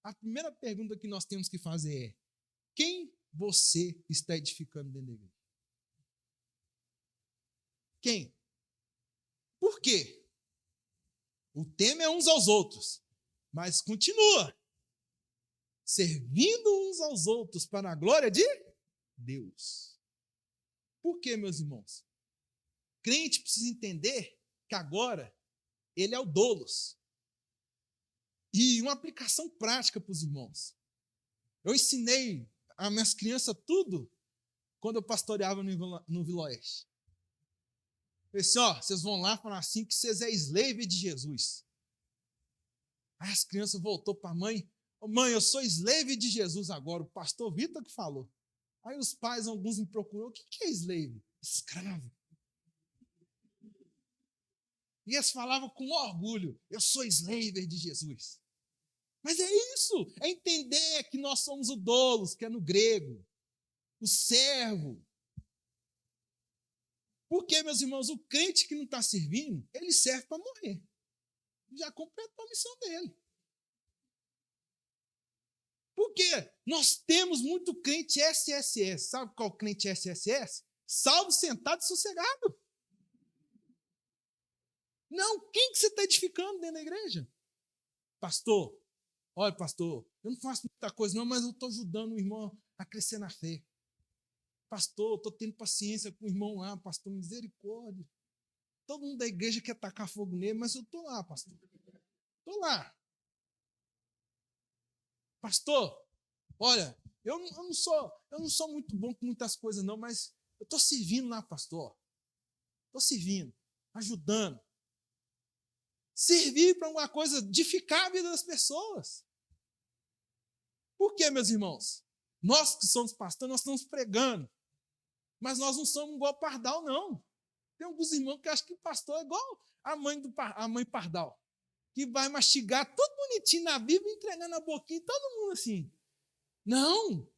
Speaker 2: A primeira pergunta que nós temos que fazer é: quem você está edificando dentro da igreja? Quem? Por quê? O tema é uns aos outros, mas continua. Servindo uns aos outros para a glória de Deus. Por quê, meus irmãos? Crente precisa entender que agora ele é o doulos. E uma aplicação prática para os irmãos. Eu ensinei as minhas crianças tudo quando eu pastoreava no Vila Oeste. Eu disse, vocês vão lá falar assim que vocês é slave de Jesus. Aí as crianças voltou para a mãe, mãe, eu sou slave de Jesus agora, o pastor Vitor que falou. Aí os pais, alguns me procurou, o que é slave? Escravo. E eles falavam com orgulho, eu sou slave de Jesus. Mas é isso, é entender que nós somos o doulos, que é no grego, o servo. Porque, meus irmãos, o crente que não está servindo, ele serve para morrer. Já completou a missão dele. Porque nós temos muito crente SSS. Sabe qual crente SSS? Salvo, sentado e sossegado. Não, quem que você está edificando dentro da igreja? Pastor, olha, pastor, eu não faço muita coisa não, mas eu estou ajudando o irmão a crescer na fé. Pastor, estou tendo paciência com o irmão lá, pastor, misericórdia. Todo mundo da igreja quer tacar fogo nele, mas eu estou lá, pastor. Estou lá. Pastor, olha, eu não sou muito bom com muitas coisas não, mas eu estou servindo lá, pastor. Estou servindo, ajudando. Servir para alguma coisa, edificar a vida das pessoas. Por quê, meus irmãos? Nós que somos pastores, nós estamos pregando. Mas nós não somos igual Pardal, não. Tem alguns irmãos que acham que pastor é igual a mãe Pardal, que vai mastigar tudo bonitinho na Bíblia, entregando a boquinha, todo mundo assim. Não!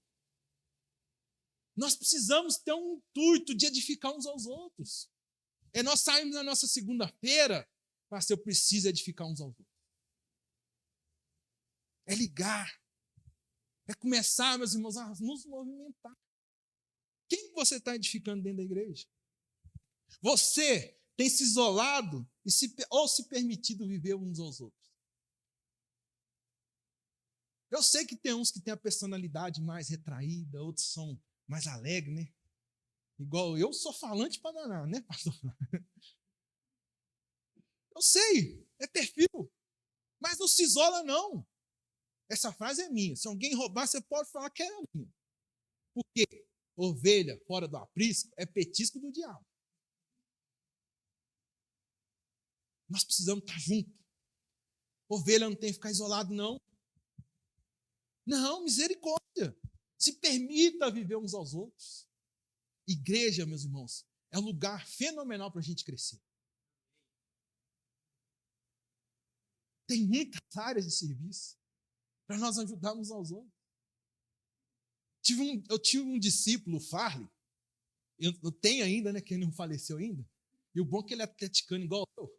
Speaker 2: Nós precisamos ter um intuito de edificar uns aos outros. É nós saímos na nossa segunda-feira, mas eu preciso edificar uns aos outros. É ligar. É começar, meus irmãos, a nos movimentar. Quem você está edificando dentro da igreja? Você tem se isolado ou se permitido viver uns aos outros? Eu sei que tem uns que têm a personalidade mais retraída, outros são mais alegres, né? Igual eu sou falante para danar, né, pastor? Eu sei, é perfil. Mas não se isola, não. Essa frase é minha. Se alguém roubar, você pode falar que era minha. Por quê? Ovelha fora do aprisco é petisco do diabo. Nós precisamos estar juntos. Ovelha não tem que ficar isolado, não. Não, misericórdia. Se permita viver uns aos outros. Igreja, meus irmãos, é um lugar fenomenal para a gente crescer. Tem muitas áreas de serviço para nós ajudarmos aos outros. Eu tive um discípulo, o Farley, eu tenho ainda, né, que ele não faleceu ainda, e o bom é que ele é atleticano igual eu.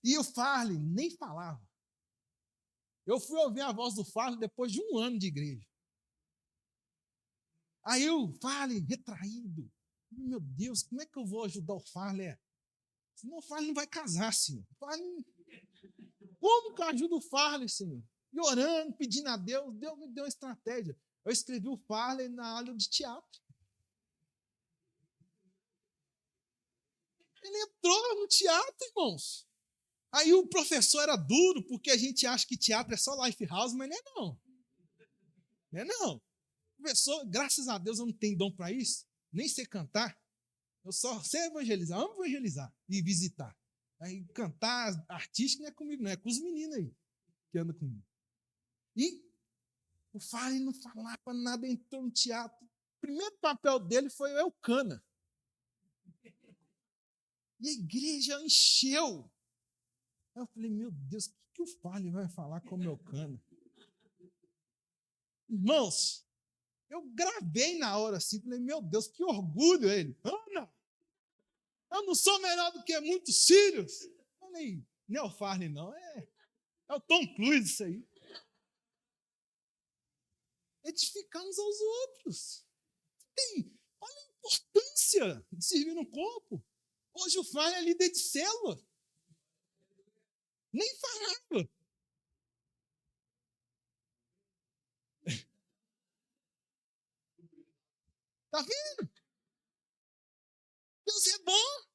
Speaker 2: E o Farley nem falava. Eu fui ouvir a voz do Farley depois de 1 ano de igreja. Aí o Farley, retraído, meu Deus, como é que eu vou ajudar o Farley? Senão o Farley não vai casar, Senhor. Como que eu ajudo o Farley, Senhor? E orando, pedindo a Deus, Deus me deu uma estratégia. Eu escrevi o Farley na aula de teatro. Ele entrou no teatro, irmãos. Aí o professor era duro, porque a gente acha que teatro é só life house, mas não é não. Não é não. Professor, graças a Deus eu não tenho dom para isso, nem sei cantar. Eu só sei evangelizar, amo evangelizar e visitar. Aí cantar artístico não é comigo, não, é com os meninos aí que andam comigo. E o Farley não falava nada, entrou no teatro. O primeiro papel dele foi o Elcana. E a igreja encheu. Aí eu falei, meu Deus, o que o Farley vai falar como Elcana? Irmãos, eu gravei na hora assim, falei, meu Deus, que orgulho ele. Ana, eu não sou melhor do que muitos filhos. Falei, não é o Farley não, é o Tom Cruise isso aí. Edificamos aos outros. Olha a importância de servir no corpo. Hoje o Farley é líder de célula. Nem falava. Tá vendo? Deus é bom.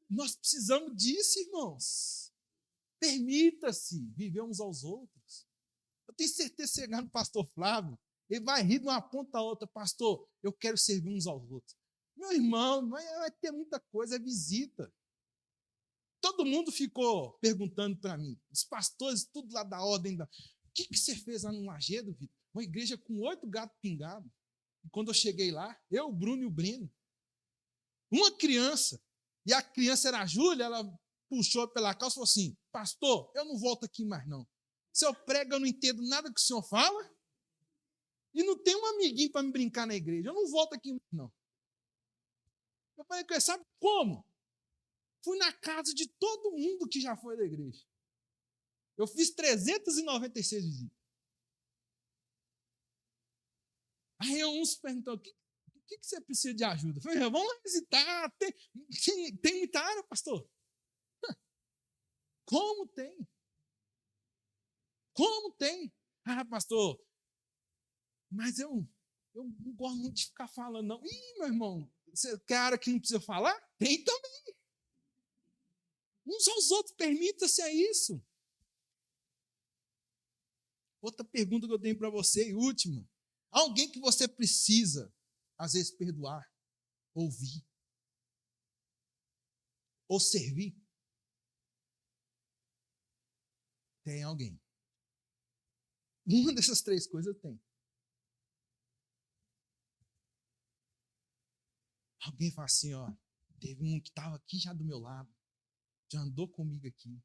Speaker 2: Nós precisamos disso, irmãos. Permita-se viver uns aos outros. Eu tenho certeza que chegar no pastor Flávio, ele vai rir de uma ponta a outra. Pastor, eu quero servir uns aos outros. Meu irmão, vai ter muita coisa, é visita. Todo mundo ficou perguntando para mim, os pastores, tudo lá da ordem. O que você fez lá no Lajedo, Vitor? Uma igreja com 8 gatos pingados. E quando eu cheguei lá, eu, o Bruno e o Breno, uma criança, e a criança era a Júlia, ela puxou pela calça e falou assim, pastor, eu não volto aqui mais não. Se eu prego, eu não entendo nada que o senhor fala, e não tem um amiguinho para me brincar na igreja, eu não volto aqui mais não. Eu falei, sabe como? Fui na casa de todo mundo que já foi da igreja. Eu fiz 396 visitas. Aí uns perguntaram, o que você precisa de ajuda? Eu falei, vamos lá visitar. Tem muita área, pastor? Como tem? Como tem? Ah, pastor, mas eu não gosto muito de ficar falando, não. Ih, meu irmão, você quer área que não precisa falar? Tem também. Uns aos outros, permita-se a isso. Outra pergunta que eu tenho para você, e última. Alguém que você precisa, às vezes, perdoar, ouvir, ou servir? Tem alguém. Uma dessas 3 coisas tem. Alguém fala assim, ó, teve um que estava aqui já do meu lado, já andou comigo aqui,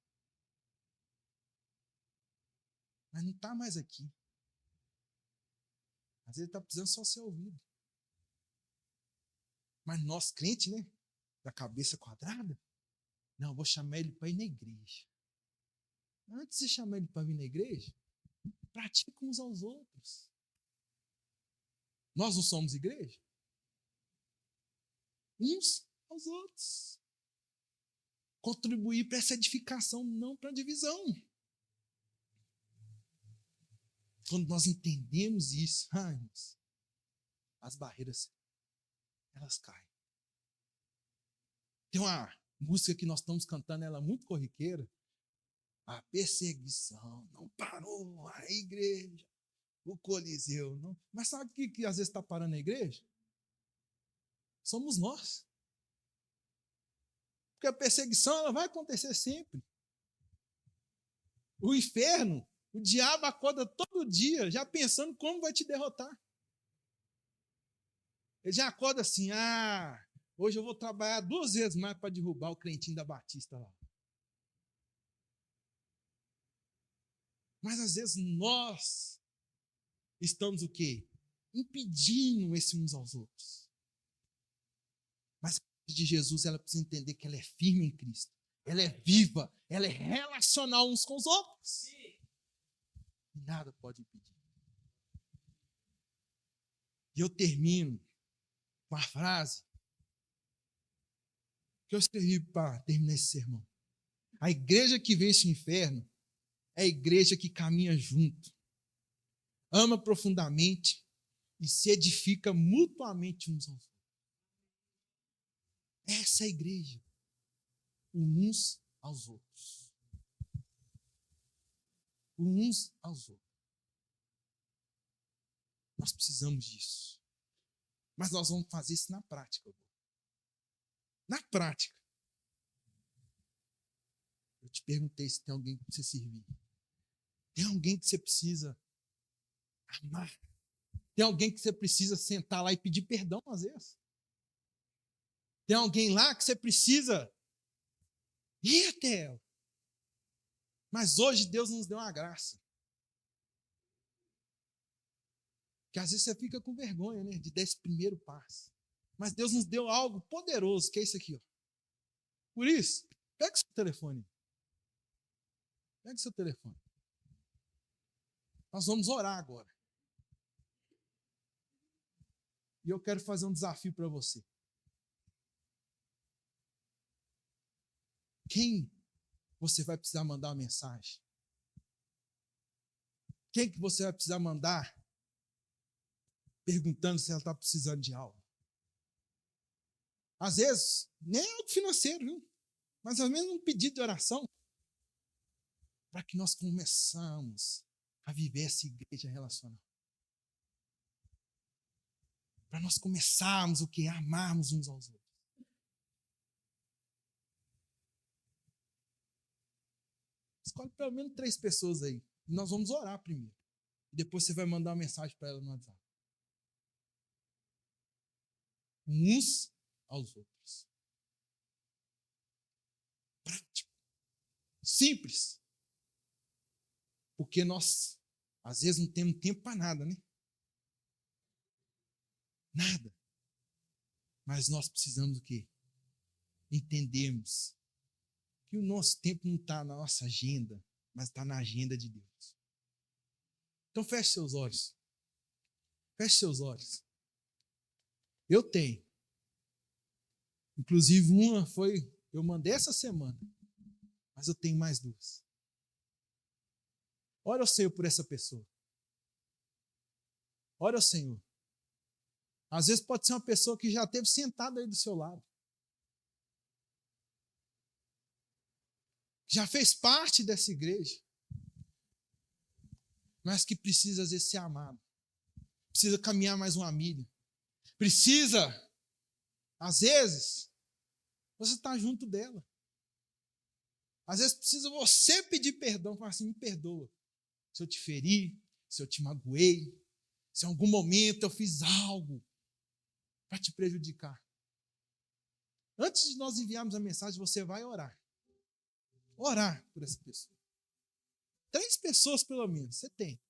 Speaker 2: mas não está mais aqui. Às vezes está precisando só ser ouvido. Mas nós, crente, né? Da cabeça quadrada, não, eu vou chamar ele para ir na igreja. Antes de chamar ele para vir na igreja, pratique uns aos outros. Nós não somos igreja? Uns aos outros. Contribuir para essa edificação, não para a divisão. Quando nós entendemos isso, as barreiras, elas caem. Tem uma música que nós estamos cantando, ela é muito corriqueira. A perseguição não parou a igreja, o Coliseu não. Mas sabe o que às vezes está parando a igreja? Somos nós. Porque a perseguição ela vai acontecer sempre. O inferno, o diabo acorda todo dia já pensando como vai te derrotar. Ele já acorda assim, hoje eu vou trabalhar 2 vezes mais para derrubar o crentinho da Batista lá. Mas às vezes nós estamos o quê? Impedindo esse uns aos outros. Mas a de Jesus, ela precisa entender que ela é firme em Cristo. Ela é viva, ela é relacional uns com os outros. E nada pode impedir. E eu termino com a frase que eu escrevi para terminar esse sermão. A igreja que vence o inferno é a igreja que caminha junto, ama profundamente e se edifica mutuamente uns aos outros. Essa é a igreja. Uns aos outros. Uns aos outros. Nós precisamos disso. Mas nós vamos fazer isso na prática. Na prática. Eu te perguntei se tem alguém que você servir. Tem alguém que você precisa amar. Tem alguém que você precisa sentar lá e pedir perdão às vezes. Tem alguém lá que você precisa ir até ela. Mas hoje Deus nos deu uma graça. Que às vezes você fica com vergonha, né, de dar esse primeiro passo. Mas Deus nos deu algo poderoso, que é isso aqui, ó. Por isso, pega o seu telefone. Pega o seu telefone. Nós vamos orar agora. E eu quero fazer um desafio para você. Quem você vai precisar mandar uma mensagem? Quem que você vai precisar mandar perguntando se ela está precisando de algo? Às vezes, nem é algo financeiro, viu? Mas ao menos um pedido de oração para que nós começamos a viver essa igreja relacional. Para nós começarmos o que? Amarmos uns aos outros. Escolhe pelo menos 3 pessoas aí. E nós vamos orar primeiro. E depois você vai mandar uma mensagem para ela no WhatsApp. Uns aos outros. Prático. Simples. Porque nós, às vezes, não temos tempo para nada, né? Nada. Mas nós precisamos do quê? Entendermos que o nosso tempo não está na nossa agenda, mas está na agenda de Deus. Então feche seus olhos. Feche seus olhos. Eu tenho. Inclusive uma foi, eu mandei essa semana, mas eu tenho mais 2. Ora ao Senhor por essa pessoa. Ora ao Senhor. Às vezes pode ser uma pessoa que já esteve sentada aí do seu lado. Já fez parte dessa igreja. Mas que precisa, às vezes, ser amado. Precisa caminhar mais uma milha. Precisa, às vezes, você estar junto dela. Às vezes precisa você pedir perdão. Falar assim, me perdoa. Se eu te feri, se eu te magoei, se em algum momento eu fiz algo para te prejudicar. Antes de nós enviarmos a mensagem, você vai orar. Orar por essa pessoa. 3 pessoas, pelo menos, você tem.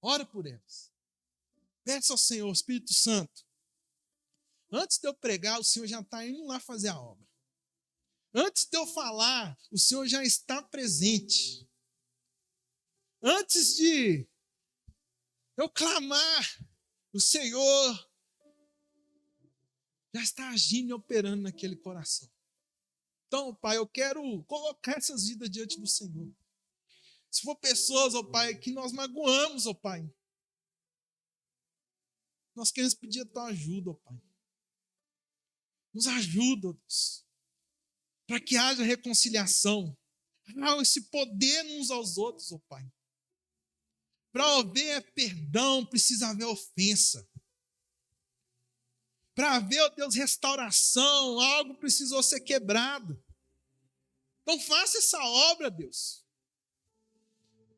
Speaker 2: Ora por elas. Peça ao Senhor, Espírito Santo. Antes de eu pregar, o Senhor já está indo lá fazer a obra. Antes de eu falar, o Senhor já está presente. Antes de eu clamar, o Senhor já está agindo e operando naquele coração. Então, Pai, eu quero colocar essas vidas diante do Senhor. Se for pessoas, ó Pai, que nós magoamos, ó Pai, nós queremos pedir a Tua ajuda, ó Pai. Nos ajuda, ó Deus, para que haja reconciliação. Esse poder uns aos outros, ó Pai. Para haver perdão, precisa haver ofensa. Para haver, ó Deus, restauração, algo precisou ser quebrado. Então faça essa obra, Deus.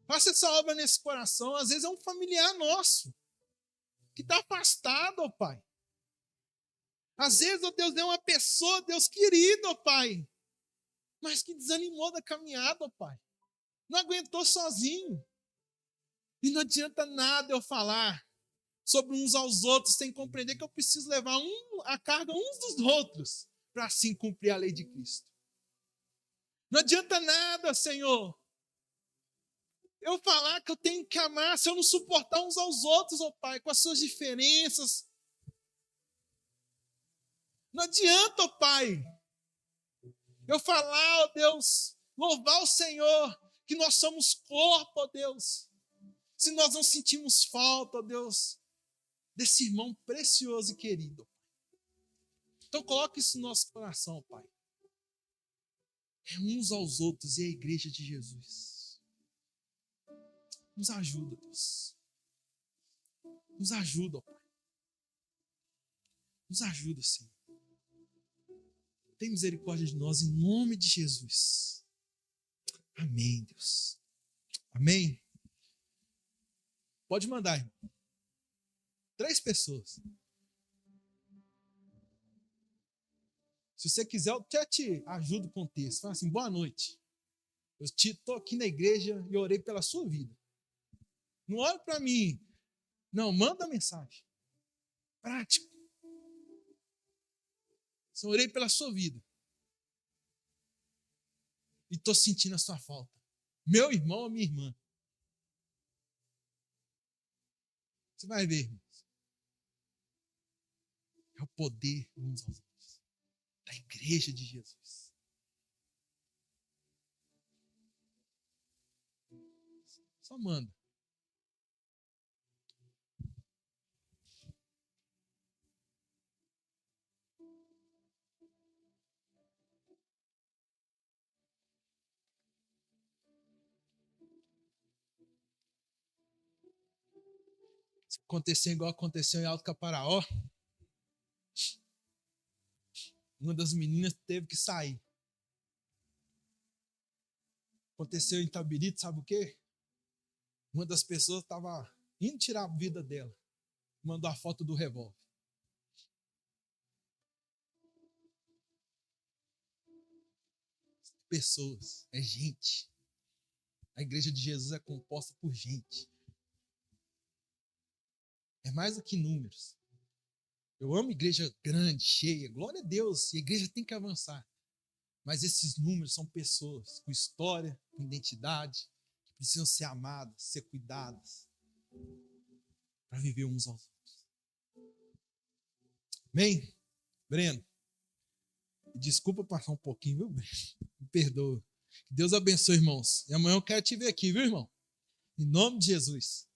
Speaker 2: Faça essa obra nesse coração. Às vezes é um familiar nosso que está afastado, ó Pai. Às vezes, ó Deus, é uma pessoa, Deus querido, ó Pai, mas que desanimou da caminhada, ó Pai. Não aguentou sozinho. E não adianta nada eu falar sobre uns aos outros sem compreender que eu preciso levar a carga uns dos outros para assim cumprir a lei de Cristo. Não adianta nada, Senhor, eu falar que eu tenho que amar se eu não suportar uns aos outros, ó Pai, com as suas diferenças. Não adianta, ó Pai, eu falar, ó Deus, louvar o Senhor, que nós somos corpo, ó Deus, se nós não sentimos falta, ó Deus, desse irmão precioso e querido. Então coloque isso no nosso coração, Pai. É uns aos outros e a igreja de Jesus. Nos ajuda, Deus. Nos ajuda, Pai. Nos ajuda, Senhor. Tem misericórdia de nós em nome de Jesus. Amém, Deus. Amém. Pode mandar, irmão. 3 pessoas. Se você quiser, eu até te ajudo com o texto. Fala assim, boa noite. Eu estou aqui na igreja e orei pela sua vida. Não olhe para mim. Não, manda mensagem. Prático. Eu orei pela sua vida. E estou sentindo a sua falta. Meu irmão ou minha irmã. Você vai ver, irmãos. É o poder uns aos outros. Da igreja de Jesus. Só manda. Se acontecer igual aconteceu em Alto Caparaó, uma das meninas teve que sair. Aconteceu em Itabirito, sabe o quê? Uma das pessoas estava indo tirar a vida dela. Mandou a foto do revólver. Pessoas, é gente. A igreja de Jesus é composta por gente. É mais do que números. Eu amo igreja grande, cheia. Glória a Deus. E a igreja tem que avançar. Mas esses números são pessoas com história, com identidade, que precisam ser amadas, ser cuidadas, para viver uns aos outros. Amém? Breno, desculpa passar um pouquinho, viu, Breno? Me perdoa. Que Deus abençoe, irmãos. E amanhã eu quero te ver aqui, viu, irmão? Em nome de Jesus.